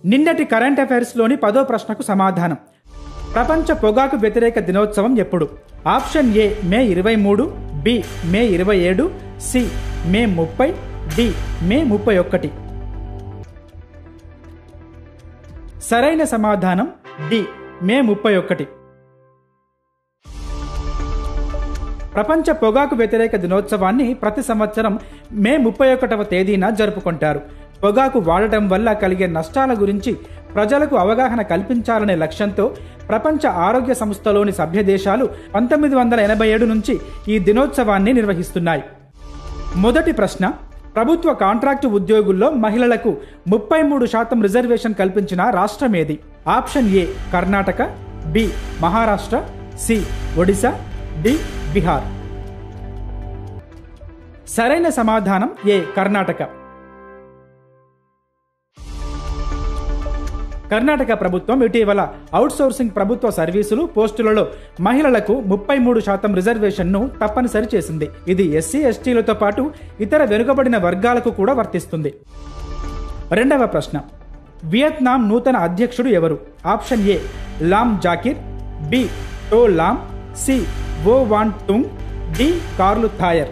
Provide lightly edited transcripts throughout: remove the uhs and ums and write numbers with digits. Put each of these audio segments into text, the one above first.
నిన్నటి కరెంట్ అఫైర్స్లోని 10వ ప్రశ్నకు సమాధానం. ప్రపంచ పొగాకు వ్యతిరేక దినోత్సవం ఎప్పుడు? Option A May 23, B May 27, C May 30, D May 31. సరైన సమాధానం డి మే 31. ప్రపంచ పొగాకు వ్యతిరేక దినోత్సవాన్ని ప్రతి సంవత్సరం మే 31వ తేదీన జరుపుకుంటారు. పొగాకు వాడటం వల్ల కలిగే నష్టాల గురించి ప్రజలకు అవగాహన కల్పించాలనే లక్ష్యంతో ప్రపంచ ఆరోగ్య సంస్థలోని సభ్య దేశాలు 1987 నుంచి ఈ దినోత్సవాన్ని నిర్వహిస్తున్నాయి. మొదటి ప్రశ్న, ప్రభుత్వ కాంట్రాక్టు ఉద్యోగుల్లో మహిళలకు 33% రిజర్వేషన్ కల్పించిన రాష్ట్రం ఏది? Option A Karnataka, B Maharashtra, C Odisha, D Bihar. సరైన సమాధానం ఏ కర్ణాటక. కర్ణాటక ప్రభుత్వం ఇటీవల అవుట్సోర్సింగ్ ప్రభుత్వ సర్వీసులు పోస్టులలో మహిళలకు 33% రిజర్వేషన్ను తప్పనిసరి చేసింది. ఇది ఎస్సీ ఎస్టీలతో పాటు ఇతర వెనుకబడిన వర్గాలకు కూడా వర్తిస్తుంది. రెండవ ప్రశ్న, వియత్నాం నూతన అధ్యక్షుడు ఎవరు? ఆప్షన్ ఏ లామ్ జాకిర్, B To Lam, C Vo Van Thuong, D Carl Thayer.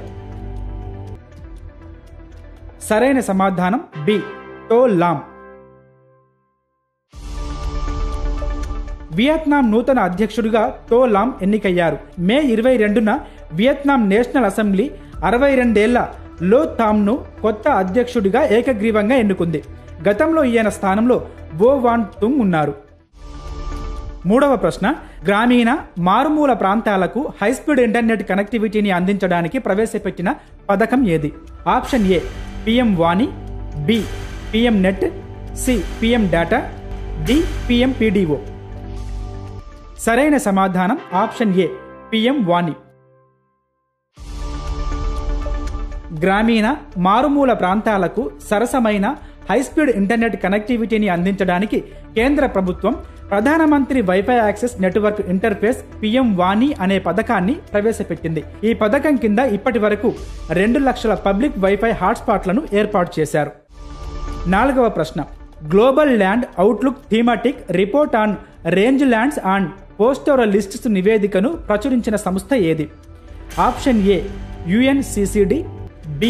సరైన సమాధానం బి టో లామ్. వియత్నాం నూతన అధ్యక్షుడిగా టో లామ్ ఎన్నికయ్యారు. మే 22న వియత్నాం నేషనల్ అసెంబ్లీ 62 ఏళ్ల లో థామ్ను కొత్త అధ్యక్షుడిగా ఏకగ్రీవంగా ఎన్నుకుంది. గతంలో ఈయన స్థానంలో వో వాన్ తుంగ్ ఉన్నారు. మూడవ ప్రశ్న, గ్రామీణ మారుమూల ప్రాంతాలకు హైస్పీడ్ ఇంటర్నెట్ కనెక్టివిటీని అందించడానికి ప్రవేశపెట్టిన పథకం ఏది? ఆప్షన్ ఏ పిఎం వాణి, B PM net, C PM data, D PM PDO. సరైన సమాధానం ఆప్షన్ ఏ పిఎం వాణి. గ్రామీణ మారుమూల ప్రాంతాలకు సరసమైన హైస్పీడ్ ఇంటర్నెట్ కనెక్టివిటీని అందించడానికి కేంద్ర ప్రభుత్వం ప్రధానమంత్రి wifi access network interface PM వాణి అనే పథకాన్ని ప్రవేశపెట్టింది. ఈ పథకం కింద ఇప్పటి వరకు 2 లక్షల పబ్లిక్ వైఫై హాట్స్పాట్లను ఏర్పాటు చేశారు. నాలుగవ ప్రశ్న, global land outlook thematic report on rangelands and pastoralists నివేదికను ప్రచురించిన సంస్థ ఏది? Option A UNCCD, B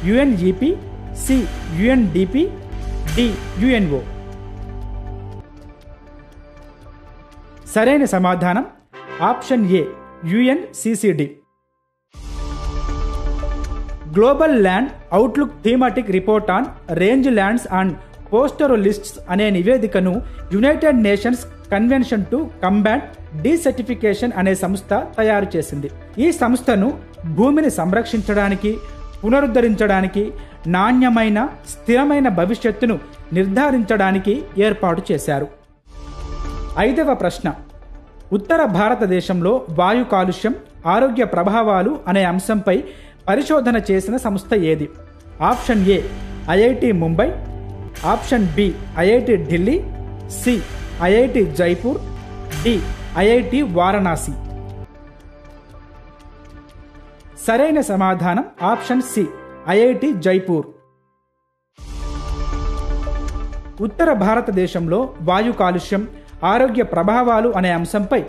UNEP, C UNDP, D UNO. సరైన సమాధానం option A UNCCD. Global land outlook thematic report on rangelands and pastoralists అనే నివేదికను United Nations Convention to Combat Desertification అనే సంస్థ తయారు చేసింది. ఈ సంస్థను భూమిని సంరక్షించడానికి, పునరుద్ధరించడానికి, నాణ్యమైన స్థిరమైన భవిష్యత్తును నిర్ధారించడానికి ఏర్పాటు చేశారు. ఐదవ ప్రశ్న, ఉత్తర భారతదేశంలో వాయు కాలుష్యం, ఆరోగ్య ప్రభావాలు అనే అంశంపై పరిశోధన చేసిన సంస్థ ఏది? Option A IIT Mumbai, option B IIT Delhi, C IIT Jaipur, D IIT Varanasi. సరైన సమాధానం ఆప్షన్ సి ఐఐటి జైపూర్. ఉత్తర భారతదేశంలో వాయు కాలుష్యం, ఆరోగ్య ప్రభావాలు అనే అంశంపై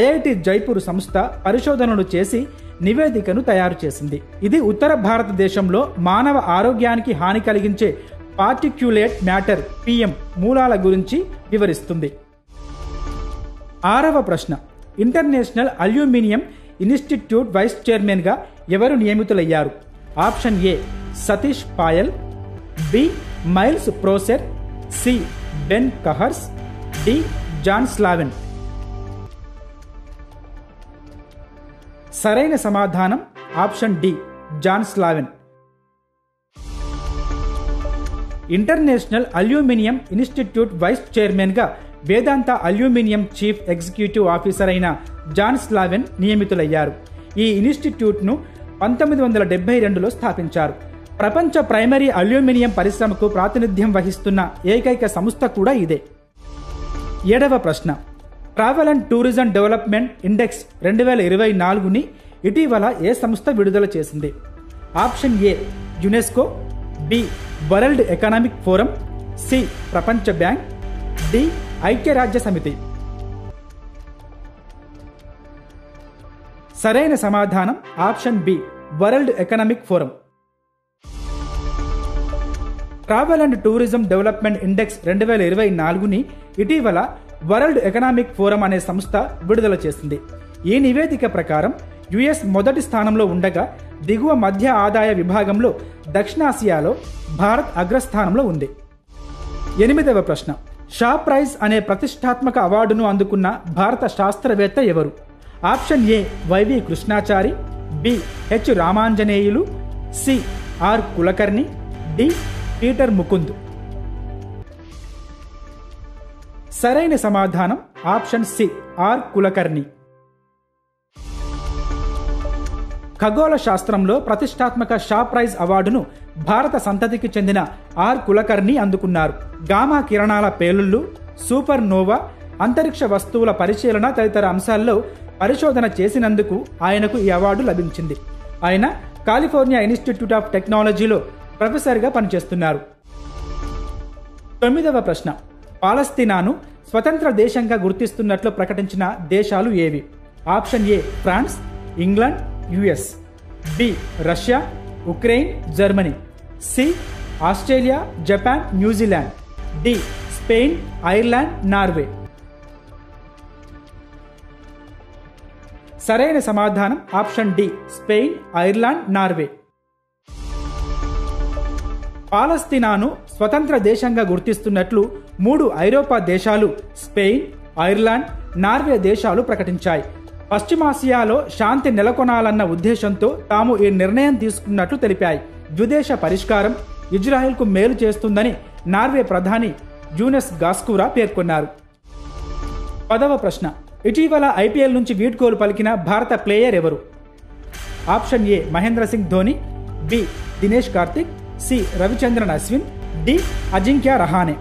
ఐఐటి జైపూర్ సంస్థ పరిశోధనలు చేసి నివేదికను తయారు చేసింది. ఇది ఉత్తర భారతదేశంలో మానవ ఆరోగ్యానికి హాని కలిగించే పార్టిక్యులేట్ మ్యాటర్ పిఎం మూలాల గురించి వివరిస్తుంది. ఆరవ ప్రశ్న, ఇంటర్నేషనల్ అల్యూమినియం ఇన్స్టిట్యూట్ వైస్ చైర్మన్గా ఎవరు నియమితులయ్యారు? Option A Satish Payal, B Miles Prosser, C Ben Kahrs, D John Slaven. సరైన సమాధానం option D John Slaven. International Aluminium Institute vice చైర్మన్గా Vedanta aluminium chief executive officer అయిన జాన్ స్లావెన్ నియమితులయ్యారు. ఈ ఇన్స్టిట్యూట్ను 1972లో స్థాపించారు. ప్రపంచ ప్రైమరీ అల్యూమినియం పరిశ్రమకు ప్రాతినిధ్యం వహిస్తున్న ఏకైక సంస్థ కూడా ఇదే. ఏడవ ప్రశ్న, travel and tourism development index 2024ని ఇటీవల ఏ సంస్థ విడుదల చేసింది? Option A UNESCO, B World Economic Forum, C ప్రపంచ బ్యాంక్, డి ఐక్యరాజ్య సమితి. సరైన సమాధానం option B World Economic Forum. Travel and tourism development index 2024ని ఇటీవల వరల్డ్ ఎకనామిక్ ఫోరం అనే సంస్థ విడుదల చేసింది. ఈ నివేదిక ప్రకారం యుఎస్ మొదటి స్థానంలో ఉండగా దిగువ మధ్య ఆదాయ విభాగంలో దక్షిణాసియాలో భారత్ అగ్రస్థానంలో ఉంది. 8వ ప్రశ్న. షా ప్రైజ్ అనే ప్రతిష్టాత్మక అవార్డును అందుకున్న భారత శాస్త్రవేత్త ఎవరు? Option A YV Krishnachari, B H Ramanjaneyulu, C R Kulkarni, D Peter Mukund. సరైన సమాధానం ఆప్షన్ సి ఆర్ కులకర్ణి. ఖగోళ శాస్త్రంలో ప్రతిష్టాత్మక షా ప్రైజ్ అవార్డును భారత సంతతికి చెందిన ఆర్ కులకర్ణి అందుకున్నారు. గామా కిరణాల పేలుళ్లు, సూపర్ నోవా, అంతరిక్ష వస్తువుల పరిశీలన తదితర అంశాల్లో పరిశోధన చేసినందుకు ఆయనకు ఈ అవార్డు లభించింది. ఆయన కాలిఫోర్నియా ఇన్స్టిట్యూట్ ఆఫ్ టెక్నాలజీలో ప్రొఫెసర్గా పనిచేస్తున్నారు. 9వ ప్రశ్న. పాలస్తీనాను స్వతంత్ర దేశంగా గుర్తిస్తున్నట్లు ప్రకటించిన దేశాలు ఏవి? Option A France, England, US, B Russia, Ukraine, Germany, C Australia, Japan, New Zealand, D Spain, Ireland, Norway. సరైన సమాధానం option D Spain, Ireland, Norway. పాలస్తీనాను స్వతంత్ర దేశంగా గుర్తిస్తున్నట్లు 3 ఐరోపా దేశాలు స్పెయిన్, ఐర్లాండ్, నార్వే దేశాలు ప్రకటించాయి. పశ్చిమాసియాలో శాంతి నెలకొనాలన్న ఉద్దేశంతో తాము ఈ నిర్ణయం తీసుకున్నట్లు తెలిపాయి. ద్విదేశ పరిష్కారం ఇజ్రాయెల్కు మేలు చేస్తుందని నార్వే ప్రధాని జూనెస్ గాస్కూరా పేర్కొన్నారు. 10వ ప్రశ్న. ఇటీవల ఐపీఎల్ నుంచి వీడ్కోలు పలికిన భారత ప్లేయర్ ఎవరు? Option A Mahendra Singh Dhoni, B Dinesh Karthik, C Ravichandran Ashwin, D Ajinkya Rahane.